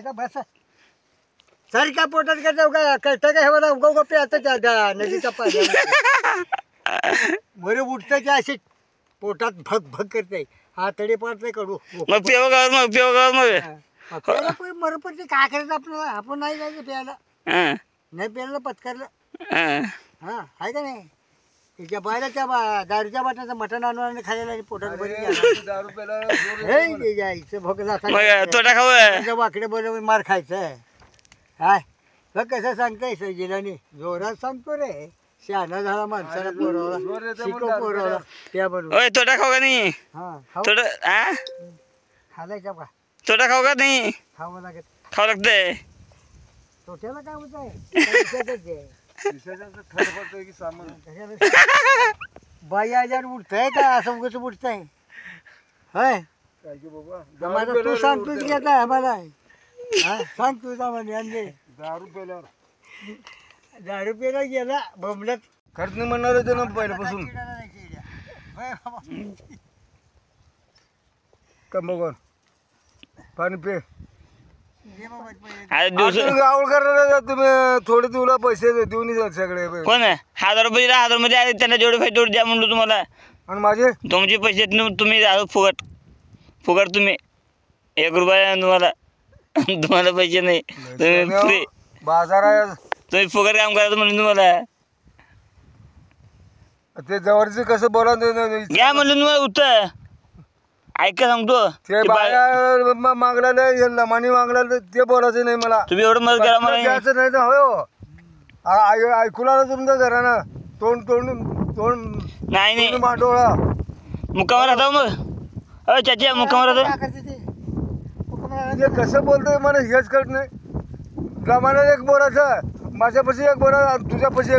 खायचा बस सारख्या पोटात का जाऊ का कळतं का हे मला उगा उगा प्यायचं त्या नदीच्या पाण्यात बरे उठतं की अशी पोटात भग भग करते हा तडी पडते कडू मग पेव गाव मग पेव गाव मग बरं पडते काय करायचं आपल्याला आपण नाही जायचं प्यायला हं, नाही प्यायला पत्करलं हं. हा आहे का नाही तिच्या बाहेरच्या दारूच्या बाटाचं मटण आणून खायला पोटात बरी यायचं भोगला मग तोटा खाऊ वाकडे बोल मार खायचं हाय बघ कसं सांगताय सजिलानी जोरात सांगतो रे शहाणा झाला माणसाला पोरवला शिको पोरवला त्या बरोबर ओय तोटा खाऊ का नाही हा खाऊ तोटा हा खालायचा का तोटा खाऊ का नाही खावं लागत खाऊ लागतंय तोट्याला काय होत आहे बाई आजार उठतंय का असं उगच उठतंय होय तू सांगतोच की आता आम्हाला हा सांग तू म्हणजे दारू प्यायला गेला बोंबलत खर्च नाही म्हणणार होते ना पहिल्यापासून कंबगोन पाणी पे अरे दिवस गावळ करायला तुम्ही थोडे तुला पैसे देऊन जा सगळे कोण 1000 मध्ये आले त्यांना जेवढे पाहिजे तेवढे द्या म्हणलो तुम्हाला आणि माझे तुमचे पैसे तुम्ही द्या फुकट फुकट तुम्ही 1 रुपया तुम्हाला तुम्हाला पैसे नाही तुम्ही फ्री बाजार आहे तुम्ही फुकट काम करायचं म्हणून तुम्हाला ते जवळचे कसं बोला घ्या म्हणलं तुम्हाला उत्तर ऐका सांगतो ते बाया मागला लमानी मागला ते बोलायचं नाही मला तुम्ही एवढं मदत करा मला द्यायचं नाही तर होय ऐकू लागलं तुमच्या घरानं तोंड तोंड तोंड नाही नाही मांडोळा मुक्कावर राहतो मग अ चाची मुक्कावर राहतो ते कसं बोलतोय मला हेच कळत नाही प्रमाणात एक बोलायचं माझ्यापाशी एक बोला तुझ्यापाशी